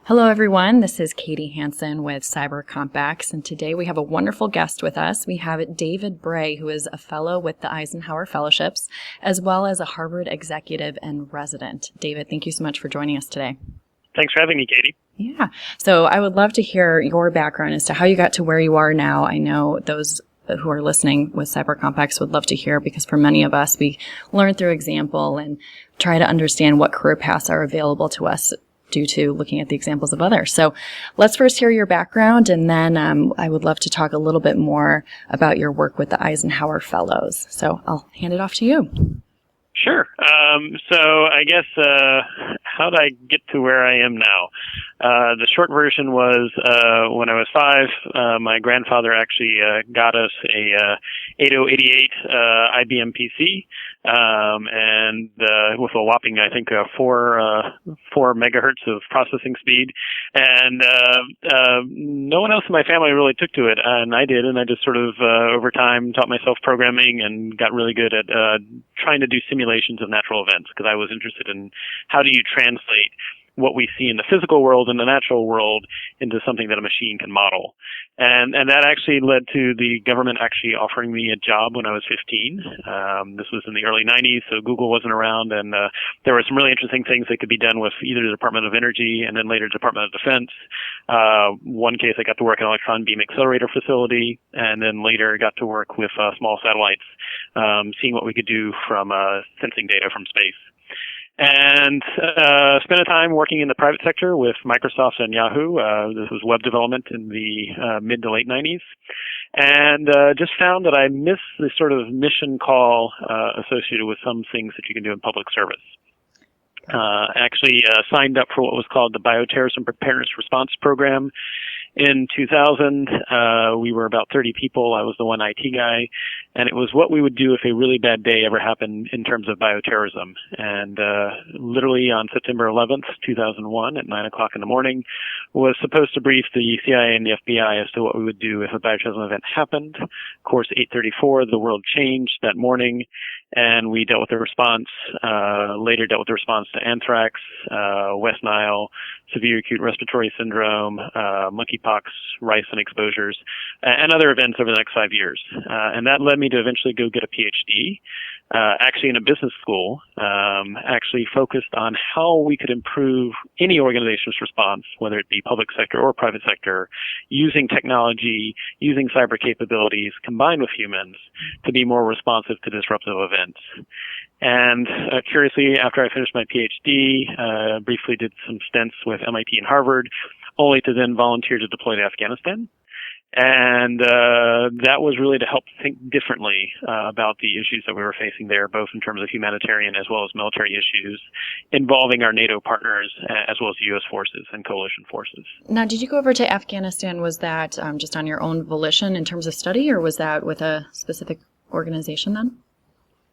Hello, everyone. This is Katie Hansen with CyberCompX, and today we have a wonderful guest with us. We have David Bray, who is a fellow with the Eisenhower Fellowships, as well as a Harvard executive and resident. David, thank you so much for joining us today. Thanks for having me, Katie. Yeah. So I would love to hear your background as to how you got to where you are now. I know those who are listening with CyberCompX would love to hear, because for many of us, we learn through example and try to understand what career paths are available to us due to looking at the examples of others. So let's first hear your background, and then I would love to talk a little bit more about your work with the Eisenhower Fellows. So I'll hand it off to you. Sure. So I guess how did I get to where I am now? The short version was when I was 5, my grandfather actually got us a 8088 IBM PC, and with a whopping, I think, 4 megahertz of processing speed. And no one else in my family really took to it, and I did. And I just sort of over time taught myself programming and got really good at trying to do simulations of natural events, because I was interested in how do you translate what we see in the physical world and the natural world into something that a machine can model. And that actually led to the government actually offering me a job when I was 15. This was in the early 90s, so Google wasn't around, and there were some really interesting things that could be done with either the Department of Energy and then later Department of Defense. One case, I got to work at an electron beam accelerator facility, and then later got to work with small satellites, seeing what we could do from sensing data from space. And spent a time working in the private sector with Microsoft and Yahoo. This was web development in the mid to late 90s. And just found that I missed the sort of mission call associated with some things that you can do in public service. Actually signed up for what was called the Bioterrorism Preparedness Response Program. In 2000, we were about 30 people. I was the one IT guy, and it was what we would do if a really bad day ever happened in terms of bioterrorism. And literally on September 11th, 2001, at 9 o'clock in the morning, was supposed to brief the CIA and the FBI as to what we would do if a bioterrorism event happened. Course 834, the world changed that morning, and we dealt with the response, later dealt with the response to anthrax, West Nile, severe acute respiratory syndrome, monkeypox, ricin exposures, and other events over the next 5 years. And that led me to eventually go get a PhD, actually in a business school, actually focused on how we could improve any organization's response, whether it be public sector or private sector, using technology, using cyber capabilities combined with humans to be more responsive to disruptive events. And curiously, after I finished my PhD, briefly did some stints with MIT and Harvard, only to then volunteer to deploy to Afghanistan. And that was really to help think differently about the issues that we were facing there, both in terms of humanitarian as well as military issues involving our NATO partners, as well as U.S. forces and coalition forces. Now, did you go over to Afghanistan? Was that just on your own volition in terms of study, or was that with a specific organization then?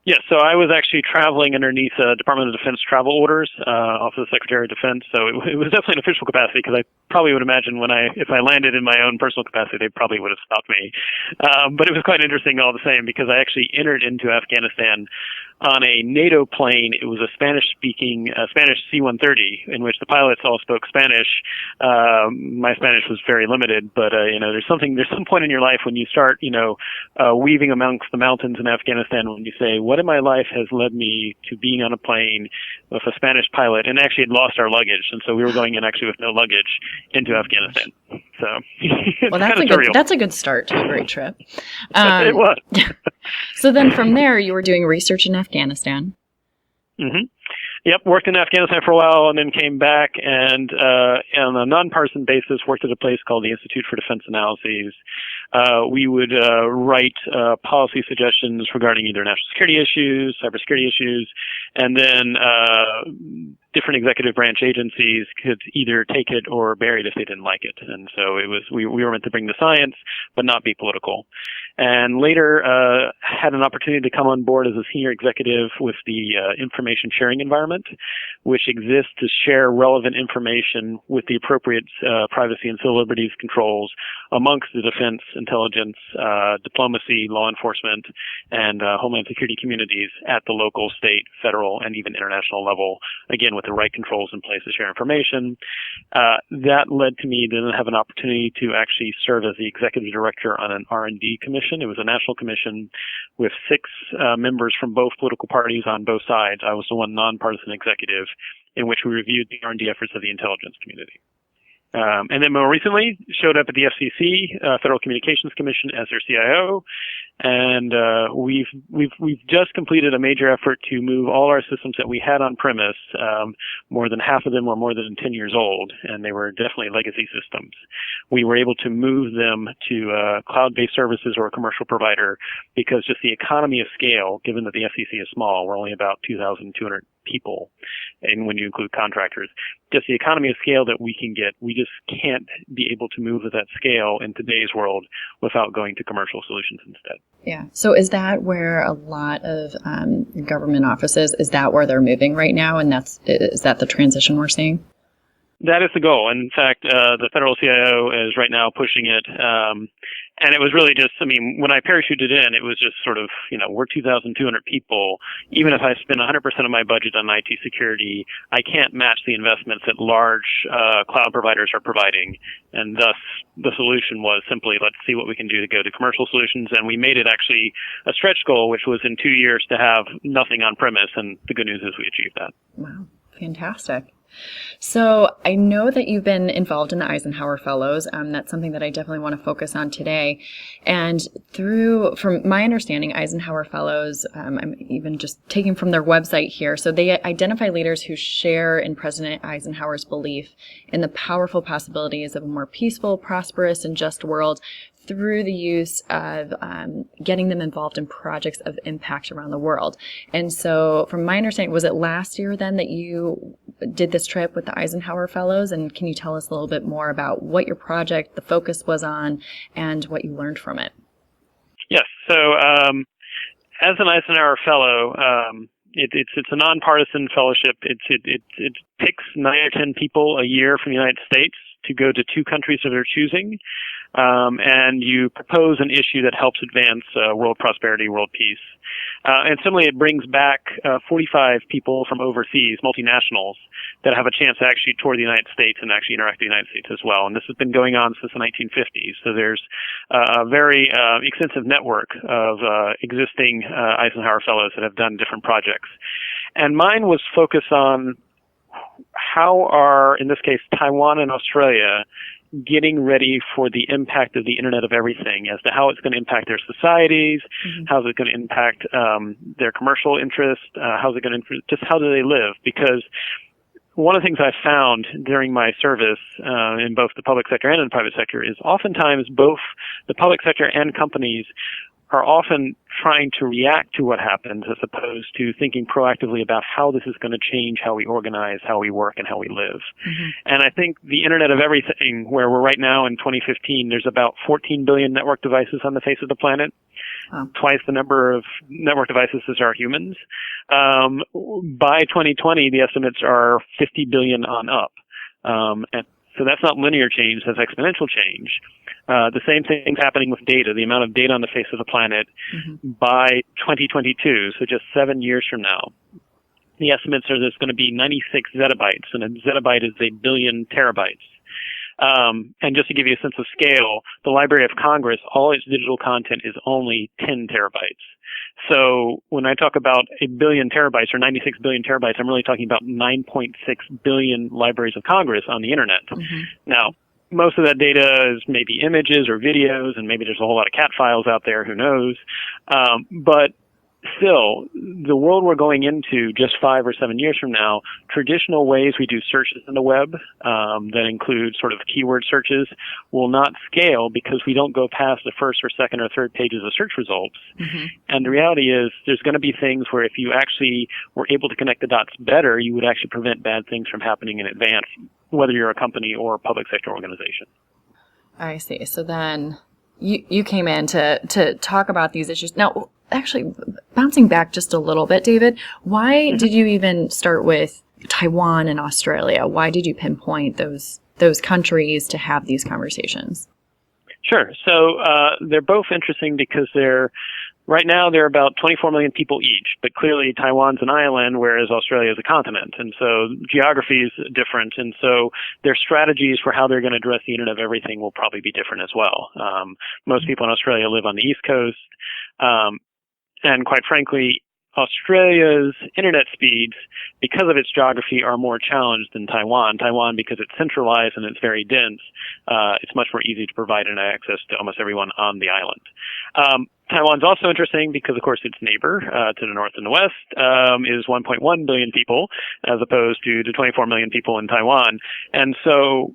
Yes, so I was actually traveling underneath Department of Defense travel orders, Office of the Secretary of Defense. So it was definitely an official capacity, because I probably would imagine if I landed in my own personal capacity, they probably would have stopped me. But it was quite interesting all the same, because I actually entered into Afghanistan on a NATO plane. It was a Spanish-speaking Spanish C-130, in which the pilots all spoke Spanish. My Spanish was very limited, but there's some point in your life when you start, weaving amongst the mountains in Afghanistan, when you say, what in my life has led me to being on a plane with a Spanish pilot, and actually had lost our luggage, and so we were going in actually with no luggage into Afghanistan. So well, that's a good start to a great trip. It was. So then from there, you were doing research in Afghanistan. Mm-hmm. Yep, worked in Afghanistan for a while, and then came back and on a nonpartisan basis worked at a place called the Institute for Defense Analyses. We would write policy suggestions regarding either national security issues, cybersecurity issues, and then different executive branch agencies could either take it or bury it if they didn't like it. And so it was we were meant to bring the science, but not be political. and later had an opportunity to come on board as a senior executive with the information sharing environment, which exists to share relevant information with the appropriate privacy and civil liberties controls amongst the defense, intelligence, diplomacy, law enforcement, and homeland security communities at the local, state, federal, and even international level, again, with the right controls in place to share information. That led to me to have an opportunity to actually serve as the executive director on an R&D commission. It was a national commission with 6 members from both political parties on both sides. I was the one nonpartisan executive in which we reviewed the R&D efforts of the intelligence community. And then more recently, showed up at the FCC, Federal Communications Commission, as their CIO, and we've just completed a major effort to move all our systems that we had on premise. More than half of them were more than 10 years old, and they were definitely legacy systems. We were able to move them to cloud-based services or a commercial provider because just the economy of scale, given that the FCC is small, we're only about 2,200 people, and when you include contractors, just the economy of scale that we can get, we just can't be able to move at that scale in today's world without going to commercial solutions instead. Yeah. So is that where a lot of government offices, is that where they're moving right now? And is that the transition we're seeing? That is the goal. In fact, the Federal CIO is right now pushing it. And it was really just, when I parachuted in, it was just sort of, we're 2,200 people. Even if I spend 100% of my budget on IT security, I can't match the investments that large cloud providers are providing. And thus, the solution was simply, let's see what we can do to go to commercial solutions. And we made it actually a stretch goal, which was in 2 years to have nothing on premise. And the good news is we achieved that. Wow. Fantastic. So I know that you've been involved in the Eisenhower Fellows. That's something that I definitely want to focus on today. And from my understanding, Eisenhower Fellows, I'm even just taking from their website here. So they identify leaders who share in President Eisenhower's belief in the powerful possibilities of a more peaceful, prosperous, and just world through the use of getting them involved in projects of impact around the world. And so from my understanding, was it last year then that you did this trip with the Eisenhower Fellows? And can you tell us a little bit more about what your project, the focus was on, and what you learned from it? Yes. So as an Eisenhower Fellow, it's a nonpartisan fellowship. It picks 9 or 10 people a year from the United States to go to 2 countries of their choosing. And you propose an issue that helps advance world prosperity, world peace. And similarly, it brings back 45 people from overseas, multinationals, that have a chance to actually tour the United States and actually interact with the United States as well. And this has been going on since the 1950s. So there's a very extensive network of existing Eisenhower Fellows that have done different projects. And mine was focused on how are, in this case, Taiwan and Australia getting ready for the impact of the Internet of Everything as to how it's going to impact their societies, how's it going to impact their commercial interests, how's it going to just how do they live? Because one of the things I found during my service in both the public sector and in the private sector is oftentimes both the public sector and companies are often trying to react to what happens as opposed to thinking proactively about how this is going to change how we organize, how we work, and how we live. And I think the Internet of Everything, where we're right now in 2015, there's about 14 billion network devices on the face of the planet, twice the number of network devices as are humans. By 2020, the estimates are 50 billion on up. And so that's not linear change, that's exponential change. The same thing's happening with data, the amount of data on the face of the planet by 2022, so just 7 years from now. The estimates are there's going to be 96 zettabytes, and a zettabyte is a billion terabytes. And just to give you a sense of scale, the Library of Congress, all its digital content is only 10 terabytes. So when I talk about a billion terabytes or 96 billion terabytes, I'm really talking about 9.6 billion libraries of Congress on the Internet. Now, most of that data is maybe images or videos, and maybe there's a whole lot of cat files out there, who knows. But still, the world we're going into just 5 or 7 years from now, traditional ways we do searches in the web that include sort of keyword searches will not scale because we don't go past the first or second or third pages of search results. And the reality is there's going to be things where if you actually were able to connect the dots better, you would actually prevent bad things from happening in advance, whether you're a company or a public sector organization. I see. So then you came in to talk about these issues. Now, actually, bouncing back just a little bit, David, why did you even start with Taiwan and Australia? Why did you pinpoint those countries to have these conversations? Sure. So they're both interesting because right now they're about 24 million people each, but clearly Taiwan's an island, whereas Australia is a continent. And so geography is different. And so their strategies for how they're going to address the Internet of Everything will probably be different as well. Most people in Australia live on the East Coast. And quite frankly, Australia's internet speeds, because of its geography, are more challenged than Taiwan. Taiwan, because it's centralized and it's very dense, it's much more easy to provide internet access to almost everyone on the island. Taiwan's also interesting because, of course, its neighbor to the north and the west is 1.1 billion people, as opposed to the 24 million people in Taiwan. And so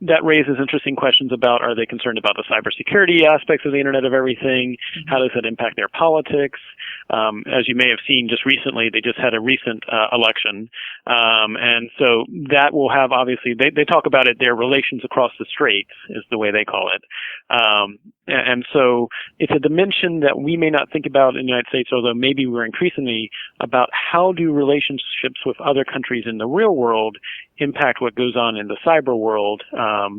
that raises interesting questions about, are they concerned about the cybersecurity aspects of the Internet of Everything? Mm-hmm. How does that impact their politics? As you may have seen just recently, they just had a recent election. And so that will have, obviously, they talk about it, their relations across the straits is the way they call it. And so it's a dimension that we may not think about in the United States, although maybe we're increasingly about how do relationships with other countries in the real world impact what goes on in the cyber world,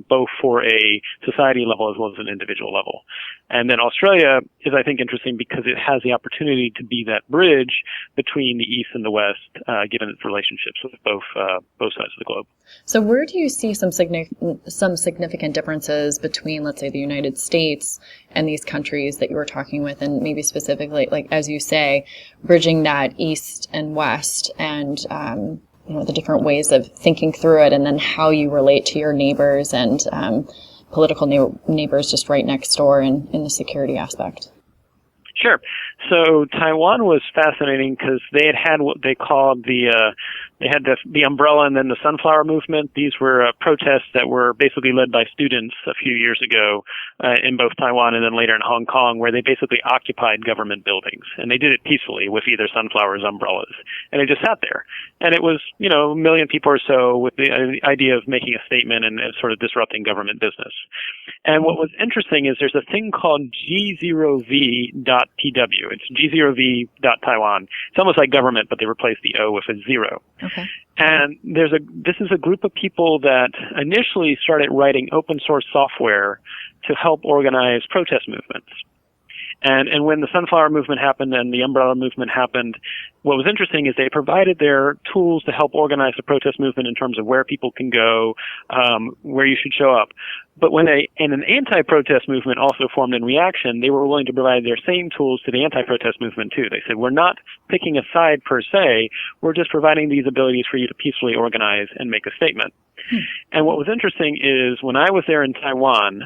both for a society level as well as an individual level. And then Australia is, I think, interesting because it has the opportunity to be that bridge between the East and the West, given its relationships with both sides of the globe. So where do you see some significant differences between, let's say, the United States and these countries that you were talking with, and maybe specifically, like, as you say, bridging that East and West and the different ways of thinking through it, and then how you relate to your neighbors and political neighbors just right next door in the security aspect? Sure. So Taiwan was fascinating because they had what they called the umbrella and then the sunflower movement. These were protests that were basically led by students a few years ago in both Taiwan and then later in Hong Kong, where they basically occupied government buildings. And they did it peacefully with either sunflowers, umbrellas. And they just sat there. And it was, a million people or so with the idea of making a statement and sort of disrupting government business. And what was interesting is there's a thing called G0v.tw. It's G0v.Taiwan. It's almost like government, but they replaced the O with a zero. Okay. And this is a group of people that initially started writing open source software to help organize protest movements. And when the sunflower movement happened and the umbrella movement happened, what was interesting is they provided their tools to help organize the protest movement in terms of where people can go, where you should show up. But when an anti-protest movement also formed in reaction, they were willing to provide their same tools to the anti-protest movement too. They said, we're not picking a side per se, we're just providing these abilities for you to peacefully organize and make a statement. And what was interesting is when I was there in Taiwan,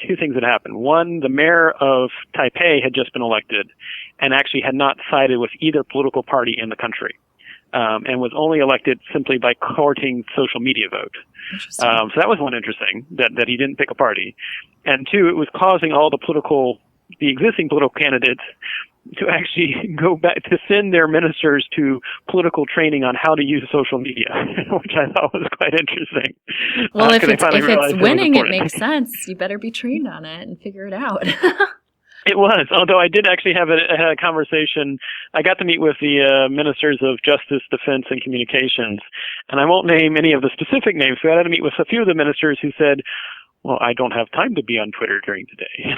two things had happened. One, the mayor of Taipei had just been elected and actually had not sided with either political party in the country. And was only elected simply by courting social media vote. So that was one interesting, that he didn't pick a party. And two, it was causing all the existing political candidates to actually go back to send their ministers to political training on how to use social media, which I thought was quite interesting. Well, if it's winning, it makes sense. You better be trained on it and figure it out. It was, although I did actually have a conversation. I got to meet with the ministers of Justice, Defense, and Communications, and I won't name any of the specific names, but I had to meet with a few of the ministers who said, well, I don't have time to be on Twitter during the day.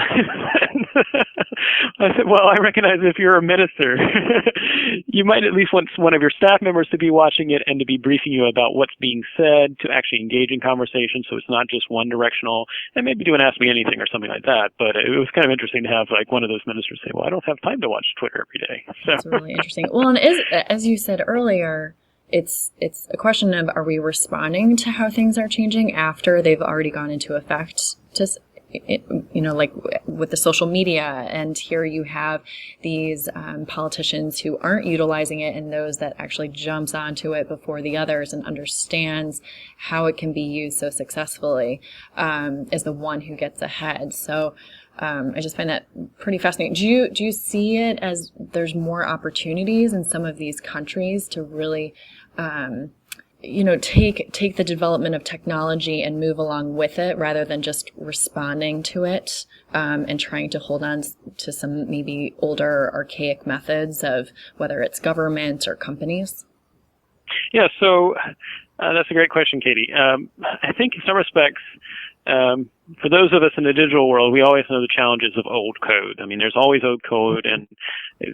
I said, well, I recognize if you're a minister, you might at least want one of your staff members to be watching it and to be briefing you about what's being said, to actually engage in conversation so it's not just one directional, and maybe do an Ask Me Anything or something like that. But it was kind of interesting to have like one of those ministers say, well, I don't have time to watch Twitter every day. So. That's really interesting. Well, and as you said earlier, it's a question of, are we responding to how things are changing after they've already gone into effect? Just, like with the social media, and here you have these politicians who aren't utilizing it and those that actually jumps onto it before the others and understands how it can be used so successfully is the one who gets ahead. So I just find that pretty fascinating. Do you see it as there's more opportunities in some of these countries to really take the development of technology and move along with it rather than just responding to it, and trying to hold on to some maybe older archaic methods of whether it's government or companies? Yeah, so that's a great question, Katie. I think in some respects, for those of us in the digital world, we always know the challenges of old code. I mean, there's always old code, and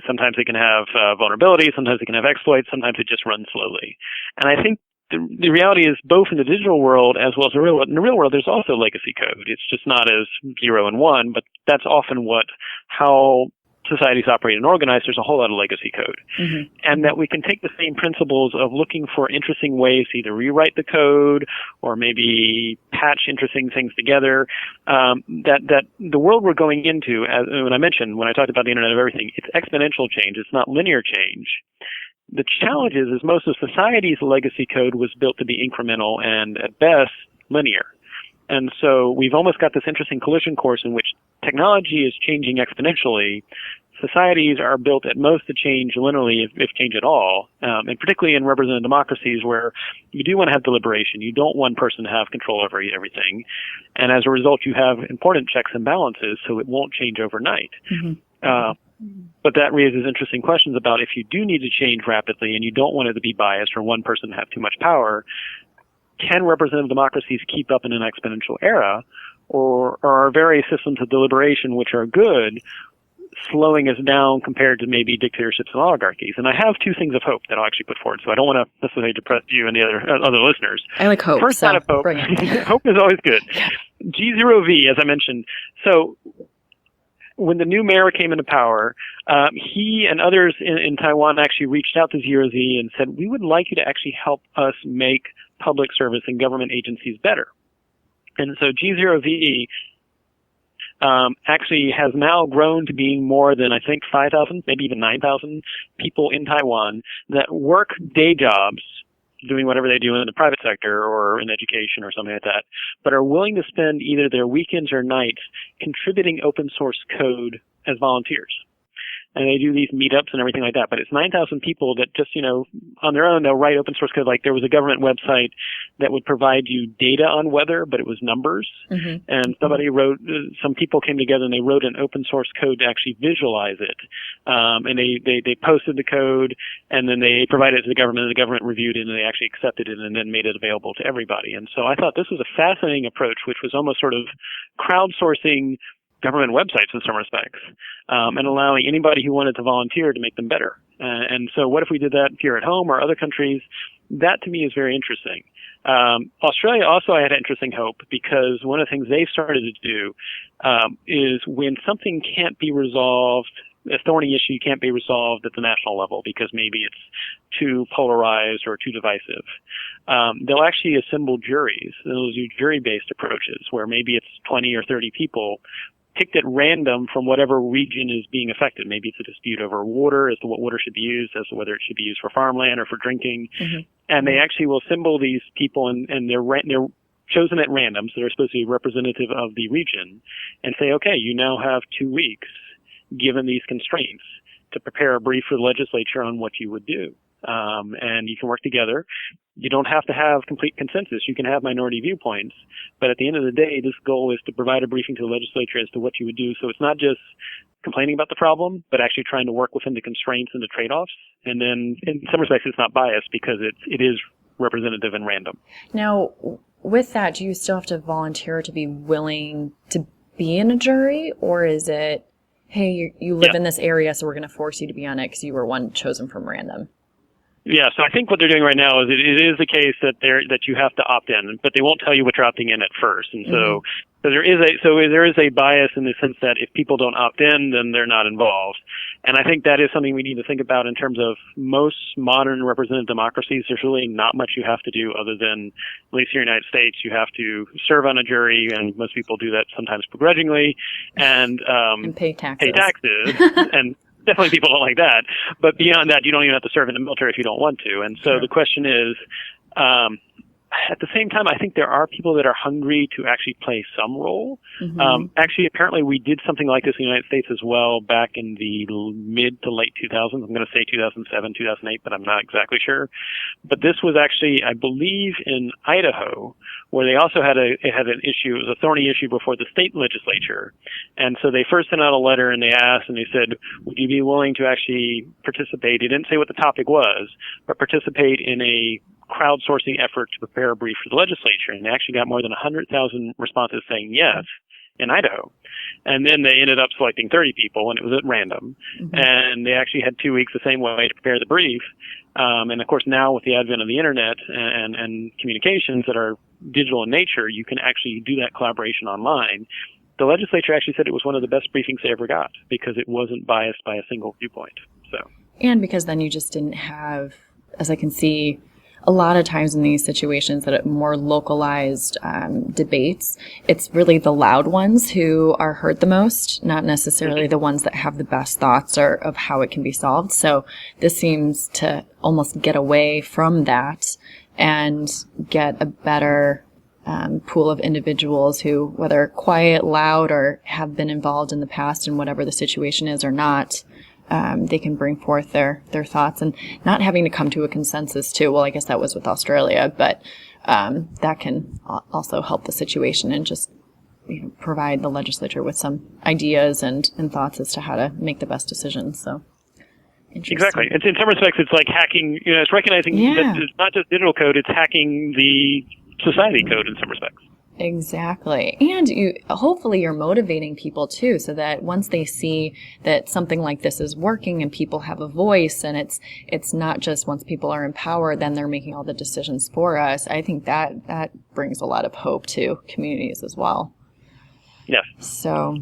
sometimes it can have vulnerabilities, sometimes it can have exploits, sometimes it just runs slowly. And I think the reality is both in the digital world as well as the real world. In the real world, there's also legacy code. It's just not as 0 and 1, but that's often how societies operate and organize. There's a whole lot of legacy code. Mm-hmm. And that we can take the same principles of looking for interesting ways to either rewrite the code or maybe patch interesting things together. That the world we're going into, as when I talked about the Internet of Everything, it's exponential change. It's not linear change. The challenge is most of society's legacy code was built to be incremental and, at best, linear. And so we've almost got this interesting collision course in which technology is changing exponentially. Societies are built at most to change linearly, if change at all, and particularly in representative democracies where you do want to have deliberation. You don't want one person to have control over everything. And as a result, you have important checks and balances, so it won't change overnight. Mm-hmm. But that raises interesting questions about if you do need to change rapidly and you don't want it to be biased or one person to have too much power, can representative democracies keep up in an exponential era, or are various systems of deliberation which are good slowing us down compared to maybe dictatorships and oligarchies? And I have two things of hope that I'll actually put forward, so I don't want to necessarily depress you and the other listeners. I like hope. First sign of hope. Hope is always good. G0V, as I mentioned. So when the new mayor came into power, he and others in Taiwan actually reached out to G0V and said, we would like you to actually help us make public service and government agencies better. And so G0V actually has now grown to being more than, I think, 5,000, maybe even 9,000 people in Taiwan that work day jobs doing whatever they do in the private sector or in education or something like that, but are willing to spend either their weekends or nights contributing open source code as volunteers. And they do these meetups and everything like that. But it's 9,000 people that just, on their own, they'll write open source code. Like there was a government website that would provide you data on weather, but it was numbers. Mm-hmm. And some people came together and they wrote an open source code to actually visualize it. And they posted the code and then they provided it to the government and the government reviewed it and they actually accepted it and then made it available to everybody. And so I thought this was a fascinating approach, which was almost sort of crowdsourcing government websites in some respects, and allowing anybody who wanted to volunteer to make them better. And so what if we did that here at home or other countries? That to me is very interesting. Australia also I had interesting hope because one of the things they started to do is when something can't be resolved, a thorny issue can't be resolved at the national level because maybe it's too polarized or too divisive. They'll actually assemble juries. They'll do jury-based approaches where maybe it's 20 or 30 people picked at random from whatever region is being affected. Maybe it's a dispute over water as to what water should be used, as to whether it should be used for farmland or for drinking. Mm-hmm. And they actually will assemble these people and they're chosen at random, so they're supposed to be representative of the region, and say, okay, you now have 2 weeks, given these constraints, to prepare a brief for the legislature on what you would do. And you can work together. You don't have to have complete consensus. You can have minority viewpoints. But at the end of the day, this goal is to provide a briefing to the legislature as to what you would do. So it's not just complaining about the problem, but actually trying to work within the constraints and the trade-offs. And then in some respects, it's not biased because it is representative and random. Now, with that, do you still have to volunteer to be willing to be in a jury? Or is it, hey, you live in this area, so we're going to force you to be on it because you were one chosen from random? Yeah, so I think what they're doing right now is it is the case that you have to opt in, but they won't tell you what you're opting in at first. And so, there is a bias in the sense that if people don't opt in, then they're not involved. And I think that is something we need to think about in terms of most modern representative democracies. There's really not much you have to do other than, at least here in the United States, you have to serve on a jury, and most people do that sometimes begrudgingly, and pay taxes. And definitely people don't like that. But beyond that, you don't even have to serve in the military if you don't want to. And so the question is, at the same time, I think there are people that are hungry to actually play some role. Actually, apparently we did something like this in the United States as well back in the mid to late 2000s. I'm going to say 2007, 2008, but I'm not exactly sure. But this was actually, I believe, in Idaho, where they also had an issue. It was a thorny issue before the state legislature. And so they first sent out a letter and they asked and they said, would you be willing to actually participate? They didn't say what the topic was, but participate in a crowdsourcing effort to prepare a brief for the legislature. And they actually got more than 100,000 responses saying yes in Idaho. And then they ended up selecting 30 people, and it was at random. And they actually had 2 weeks the same way to prepare the brief. And of course, now with the advent of the internet and communications that are digital in nature, you can actually do that collaboration online. The legislature actually said it was one of the best briefings they ever got because it wasn't biased by a single viewpoint. So, and because then you just didn't have, as I can see, a lot of times in these situations that are more localized debates, it's really the loud ones who are heard the most, not necessarily the ones that have the best thoughts or of how it can be solved. So this seems to almost get away from that and get a better pool of individuals who, whether quiet, loud, or have been involved in the past in whatever the situation is or not, they can bring forth their thoughts and not having to come to a consensus too. Well, I guess that was with Australia, but that can also help the situation and just provide the legislature with some ideas and thoughts as to how to make the best decisions. So. Exactly. It's, in some respects, it's like hacking, it's recognizing that it's not just digital code, it's hacking the society code in some respects. Exactly. And hopefully you're motivating people too, so that once they see that something like this is working and people have a voice, and it's not just once people are empowered, then they're making all the decisions for us. I think that brings a lot of hope to communities as well. Yes. So,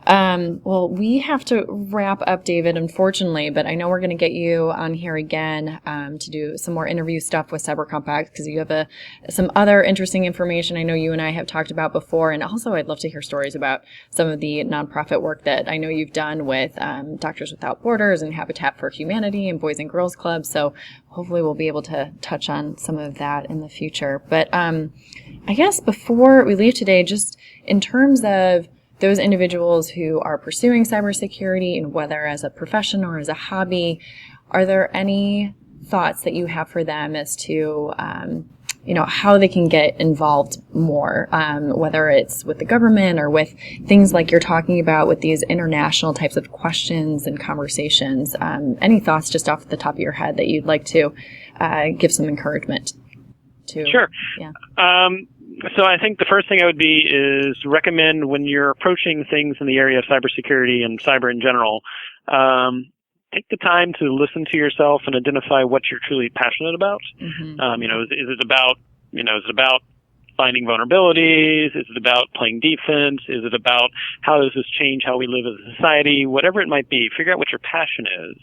well, we have to wrap up, David, unfortunately, but I know we're going to get you on here again to do some more interview stuff with Cyber Compact because you have some other interesting information I know you and I have talked about before. And also I'd love to hear stories about some of the nonprofit work that I know you've done with Doctors Without Borders and Habitat for Humanity and Boys and Girls Club. So hopefully we'll be able to touch on some of that in the future. But I guess before we leave today, just in terms of those individuals who are pursuing cybersecurity, and whether as a profession or as a hobby, are there any thoughts that you have for them as to, how they can get involved more, whether it's with the government or with things like you're talking about with these international types of questions and conversations? Any thoughts just off the top of your head that you'd like to give some encouragement to? Sure. Yeah. So I think the first thing I would be is recommend when you're approaching things in the area of cybersecurity and cyber in general, take the time to listen to yourself and identify what you're truly passionate about. Is it about finding vulnerabilities? Is it about playing defense? Is it about how does this change how we live as a society? Whatever it might be, figure out what your passion is.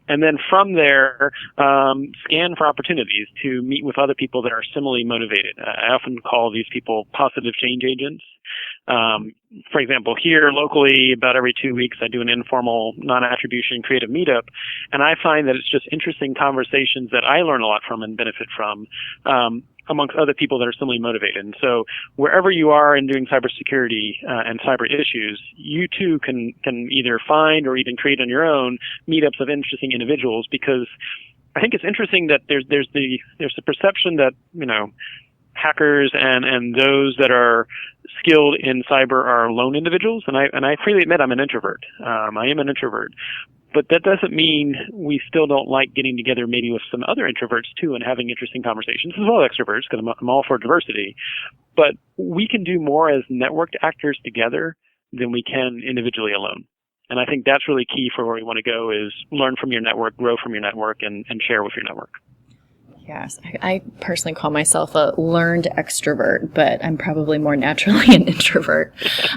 And then from there, scan for opportunities to meet with other people that are similarly motivated. I often call these people positive change agents. For example, here locally, about every 2 weeks, I do an informal non-attribution creative meetup. And I find that it's just interesting conversations that I learn a lot from and benefit from, amongst other people that are similarly motivated. And so wherever you are in doing cybersecurity and cyber issues, you too can either find or even create on your own meetups of interesting individuals, because I think it's interesting that there's the perception that, hackers and those that are skilled in cyber are lone individuals. And I freely admit I'm an introvert. I am an introvert. But that doesn't mean we still don't like getting together maybe with some other introverts too and having interesting conversations, as well as extroverts, because I'm all for diversity. But we can do more as networked actors together than we can individually alone. And I think that's really key for where we want to go, is learn from your network, grow from your network, and share with your network. Yes, I personally call myself a learned extrovert, but I'm probably more naturally an introvert.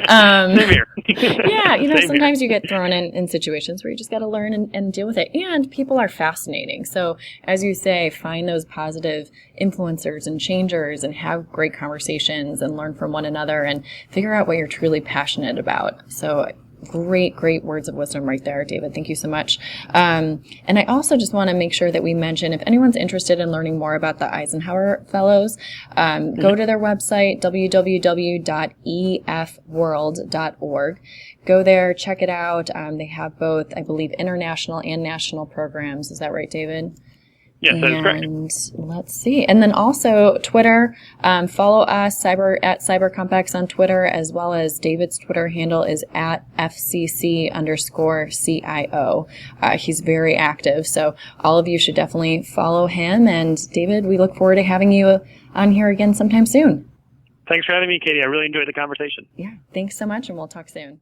Same here. Yeah, sometimes you get thrown in situations where you just got to learn and deal with it. And people are fascinating. So as you say, find those positive influencers and changers and have great conversations and learn from one another and figure out what you're truly passionate about. So Great words of wisdom right there, David. Thank you so much. And I also just want to make sure that we mention, if anyone's interested in learning more about the Eisenhower Fellows, go to their website, www.efworld.org. Go there, check it out. They have both, I believe, international and national programs. Is that right, David? Yes, that is correct. And let's see. And then also Twitter, follow us at CyberCompX on Twitter, as well as David's Twitter handle is at FCC_CIO. He's very active. So all of you should definitely follow him. And David, we look forward to having you on here again sometime soon. Thanks for having me, Katie. I really enjoyed the conversation. Yeah, thanks so much. And we'll talk soon.